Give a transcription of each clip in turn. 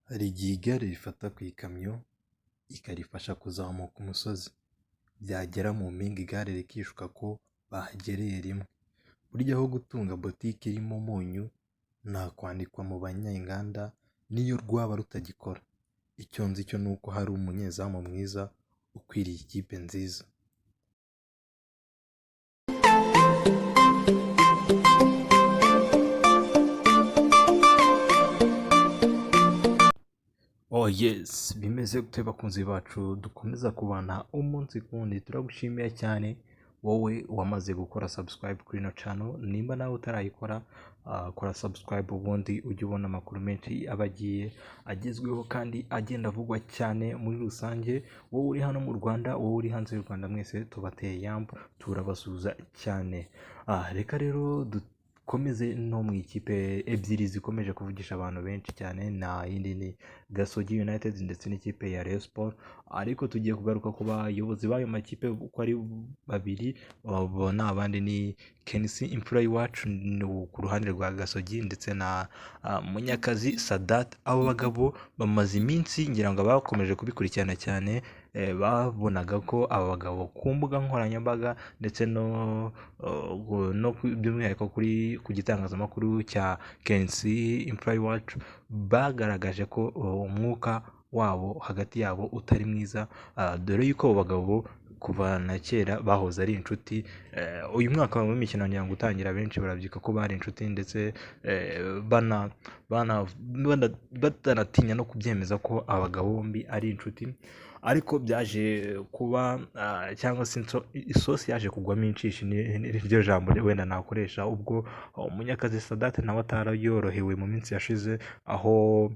Hari igihe igare rifata ku ikamyo ikarifasha kuzamuka umusozi, byagera mu mpinga igare rikishuka ko bahagereye rimwe. Burya aho gutunga botike irimo umunyu nakwandikwa mu banyenganda niyo rwaba rutagikora. Icyo nzi cyo ni uko hari umunyezamu mwiza ukwiriye ikipe nziza. Oh yes, bimeze gute bakunzi bacu, dukomeza kubana umunsi kundi. Turagushimiye cyane wowe wamaze gukora subscribe kuri ino channel. Nimba nawe utarayikora, kora subscribe ubundi ujye ubona amakuru menshi abagiye agezweho kandi agenda avugwa cyane muri rusange. Wowe uri hano mu Rwanda, wowe uri hanze y'u Rwanda, mwese tubateye yambu, turabasuza cyane. Reka rero komeze no mu ikipe ebyiri zikomeje kuvugisha abantu benshi cyane, na yindi ni Gasogi United ndetse n'ikipe ya Rayon Sports. Ariko tugiye kugaruka ku bayobozi b'ayo makipe uko ari babiri. Bona abandi ni Kenisi imfura y'iwacu ku ruhande rwa Gasogi ndetse na Munyakazi Sadate. Abo bagabo bamaze iminsi ngira ngo bakomeje kubikurikirana cyane, babonaga ko aba bagabo ku mbuga nkoranyambaga ndetse no by'umwihariko ku gitangazamakuru cya Kenisi imfura y'iwacu bagaragaje ko umwuka wabo hagati yabo utari mwiza, dore yuko abo bagabo kuva na kera bahoze ari inshuti. Uyu mwaka w'imikino ngira ngo utangira, benshi barabyika ko bari inshuti ndetse batanatinya no kubyemeza ko abagabo bombi ari inshuti. Ariko byaje kuba cyangwa se isosi yaje kugwamo inshishi, niryo jambo wenda nakoresha, ubwo Munyakazi Sadate nawe atarayorohewe mu minsi yashize, aho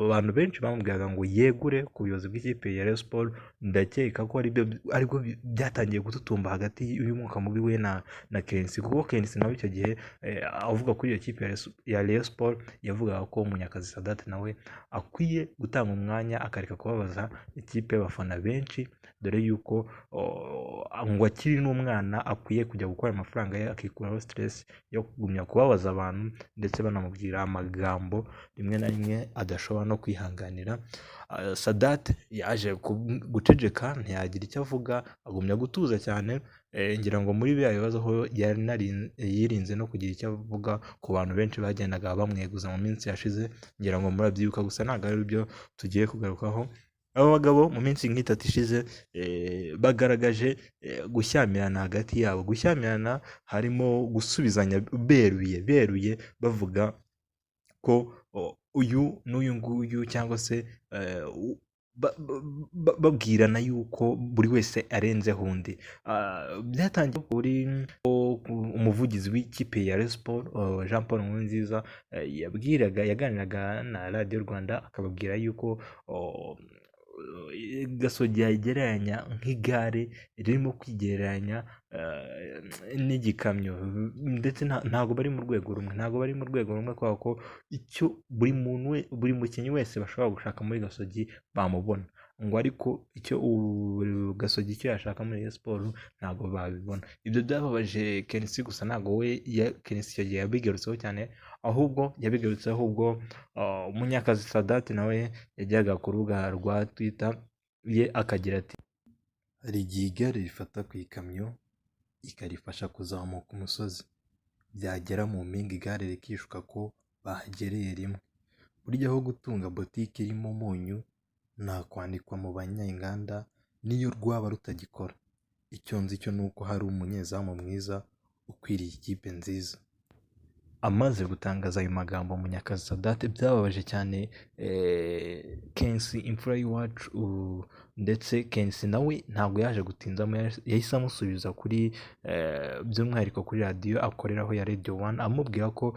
abantu benshi bamubwiraga ngo yegure ku buyobozi bw'ikipe ya Rayon Sports. Ndakeka ko aribwo byatangiye gututumba hagati y'uyu mwuka mubi we na Kenisi, kuko Kenisi nawe icyo gihe avuga kuri iyo kipe ya Rayon Sports yavugaga ko Munyakazi Sadate nawe akwiye gutanga umwanya akareka kubabaza ikipe y'abafana benshi, dore yuko ngo akiri n'umwana akwiye kujya gukora amafaranga ye akikuraho stress yo kugumya kubabaza abantu ndetse banamubwira amagambo rimwe na rimwe adashobora no kwihanganira. Sadate yaje guceceka, ntiyagira icyo avuga, agumya gutuza cyane. Ngira ngo muri bya bibazo aho yirinze no kugira icyo avuga ku bantu benshi bagendaga bamweguza mu minsi yashize, ngira ngo murabyibuka, gusa ntabwo ari byo tugiye kugarukaho. Aba bagabo mu minsi nk'itatu ishize bagaragaje gushyamirana hagati yabo. Gushyamirana harimo gusubizanya beruye bavuga ko uyu n'uyu nguyu, cyangwa se babwirana yuko buri wese arenzeho undi. Byatangiye kuri umuvugizi w'ikipe ya Rayon Sports Jean Paul Nkurunziza yaganiraga na Radio Rwanda, akababwira yuko Gasogi yagereranya nk'igare ririmo kwigereranya n'igikamyo, ndetse ntabwo bari mu rwego rumwe, kubera ko icyo buri mukinnyi wese bashobora gushaka muri Gasogi bamubona, ngo ariko icyo Gasogi icyo yashaka muri Rayon Sports ntabwo babibona. Ibyo byababaje Kenisi, gusa ntabwo Kenisi icyo gihe yabigarutseho cyane, ahubwo yabigarutseho ubwo Munyakazi Sadate nawe yajyaga ku rubuga rwa Twitter ye akagira ati, hari igihe igare rifata ku ikamyo ikarifasha kuzamuka umusozi, byagera mu mpinga igare rikishuka ko bahagereye rimwe. Burya aho gutunga botike irimo umunyu nakwandikwa mu banyenganda niyo rwaba rutagikora. Icyo nzi cyo ni uko hari umunyezamu mwiza ukwiriye ikipe nziza. Amaze gutangaza ayo magambo Munyakazi Sadate, byababaje cyane Kenisi imfura y'iwacu, ndetse Kenisi nawe ntabwo yaje gutinzamo, yahise amusubiza kuri by'umwihariko kuri radiyo akoreraho ya Radio 1, amubwira ko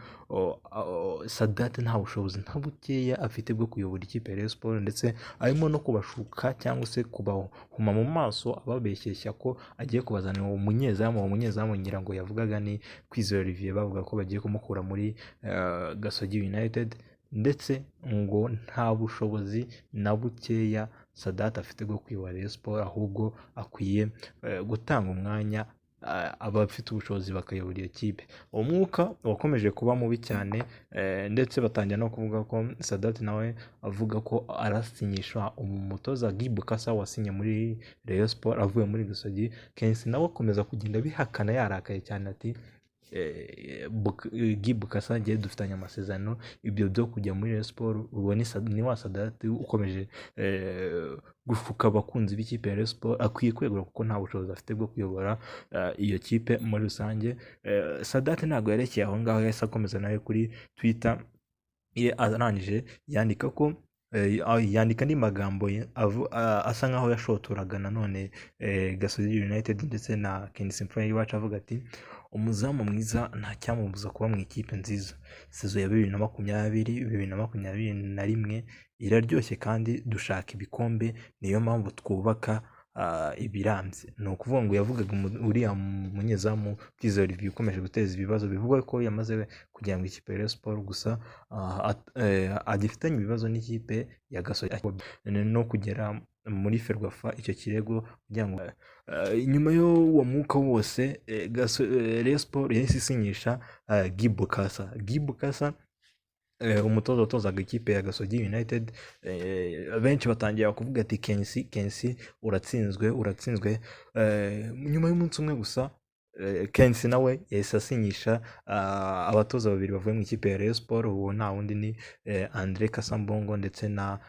Sadate nta bushobozi nta bukeya afite bwo kuyobora ikipe ya Rayon Sports, ndetse arimo no kubashuka cyangwa se kubahuma mu maso ababeshyeshya ko agiye kubazanira umunyezamu ngira ngo yavugaga ni Kwizera Olvier, bavuga ko bagiye kumukura muri Gasogi United, ndetse ngo nta bushobozi na bukeya Sadate afite bwo kuyobora Rayon Sports, ahubwo akwiye gutanga umwanya abafite ubushobozi bakayobora iyo kipe. Umwuka wakomeje kuba mubi cyane, ndetse batangira no kuvuga ko Sadate nawe avuga ko arasinyisha umutoza Gibukasa wasinye muri Rayon Sports avuye muri Gasogi. Kenshi nawe akomeza kugenda bihakana yarakaye cyane ati Gibukasa ngiye dufitanye amasezerano, ibyo byo kujya muri Rayon Sports uwo ni wa Sadate ukomeje gushuka abakunzi b'ikipe ya Rayon Sports, akwiye kwegura kuko nta bushobozi afite bwo kuyobora iyo kipe muri rusange. Sadate ntabwo yerekeye aho ngaho, yahise akomeza nawe kuri Twitter ye arangije yandika ko yandika andi magambo asa nkaho yashotoraga nanone Gasogi United ndetse na Kensimfura y'iwacu, avuga ati umuzamu mwiza nta cyamubuza kuba mu ikipe nziza. Sezo ya 2020-2021 iraryoshye kandi dushaka ibikombe, niyo mpamvu twubaka ibirambye. Ni ukuvuga ngo yavugaga uriya munyezamu Kwizera Olvier ukomeje guteza ibibazo, bivugwa ko yamaze kugira ngo ikipe ya Rayon Sports gusa agifitanye ibibazo n'ikipe ya Gasogi no kugera muri Ferwafa icyo kirego kugira ngo nyuma y'uwo mwuka wose Rayon Sports yahise isinyisha Gibukasa umutoza utozaga ikipe ya Gasogi United. Benshi batangira kuvuga ati Kensi uratsinzwe. Nyuma y'umunsi umwe gusa Kensi nawe yahise asinyisha abatoza babiri bavuye mu ikipe ya Rayon Sports. Uwo nta wundi ni Andre Kasambongo ndetse na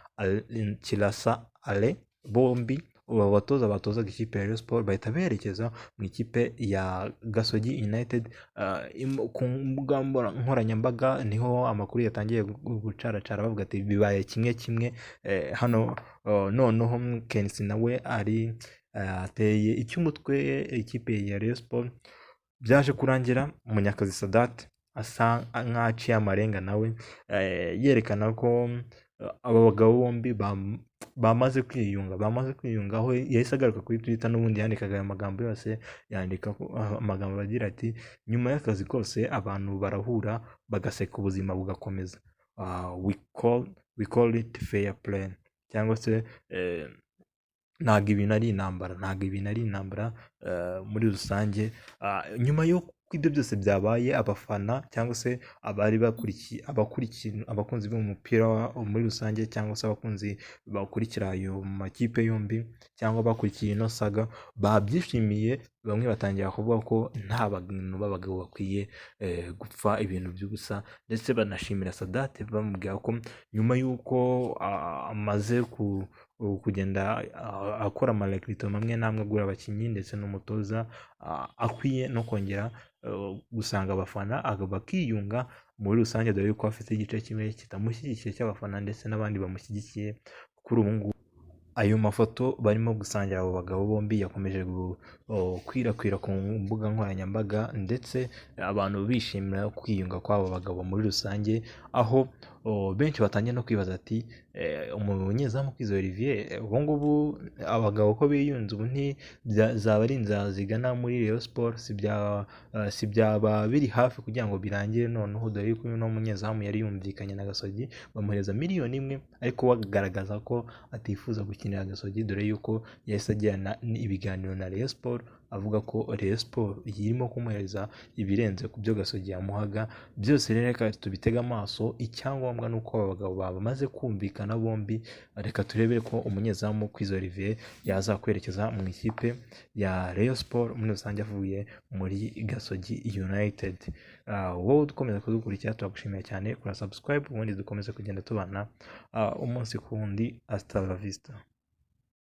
Kirasa Ale. Bombi aba batoza batozaga ikipe ya Rayon Sports bahita berekeza mu ikipe ya Gasogi United. Ku mbuga nkoranyambaga niho amakuru yatangiye gucaracara bavuga ati bibaye kimwe hano. Noneho Kensi nawe ari ateye icy'umutwe ikipe ya Rayon Sports. Byaje kurangira Munyakazi Sadate asa nk'aciye amarenga nawe yerekana ko aba bagabo bombi bamaze kwiyunga, aho yahise agaruka kuri Twitter n'ubundi yandikaga aya magambo yose, yandika amagambo agira ati nyuma y'akazi kose abantu barahura bagaseka ubuzima bugakomeza. We call it fair play, cyangwa se ntabwo ibintu ari intambara muri rusange. Nyuma yo ibyo byose byabaye, abafana cyangwa se abari abakunzi b'umupira muri rusange, cyangwa se abakunzi bakurikira ayo makipe yombi cyangwa bakurikiye ino saga babyishimiye. Bamwe batangira kuvuga ko nta bantu b'abagabo bakwiye gupfa ibintu by'ubusa, ndetse banashimira Sadate bamubwira ko nyuma y'uko amaze kugenda akora amarekrito amwe n'amwe agura abakinnyi ndetse n'umutoza, akwiye no kongera gusanga abafana bakiyunga muri rusange, dore ko afite igice kimwe kitamushyigikiye cy'abafana ndetse n'abandi bamushyigikiye. Kuri ubu ngubu ayo mafoto barimo gusangira abo bagabo bombi yakomeje gukwirakwira ku mbuga nkoranyambaga, ndetse abantu bishimira kwiyunga kw'abo bagabo muri rusange, aho benshi batangiye no kwibaza ati umunyezamu Kwizera Olvier ubu ngubu abagabo ko biyunze ubu zaba ari inzara zigana muri Rayon Sports, si byaba biri hafi kugira ngo birangire noneho, dore ko uno munyezamu yari yumvikanye na Gasogi bamuhereza 1 miliyoni, ariko bagaragaza ko atifuza gukinira Gasogi, dore yuko yahise agirana ibiganiro na Rayon Sports avuga ko Rayon Sports irimo kumuhereza ibirenze ku byo Gasogi yamuhaga. Byose rero reka tubitega amaso, icyangombwa nuko abagabo bamaze kumvikana bombi. Reka turebe ko umunyezamu Kwizera Olvier yazakwerekeza mu ikipe ya Rayon Sports muri rusange avuye muri Gasogi United. Wowe dukomeza kudukurikira, turagushimiye cyane. Kora subscribe ubundi dukomeze kugenda tubana umunsi ku wundi. Hasta la vista.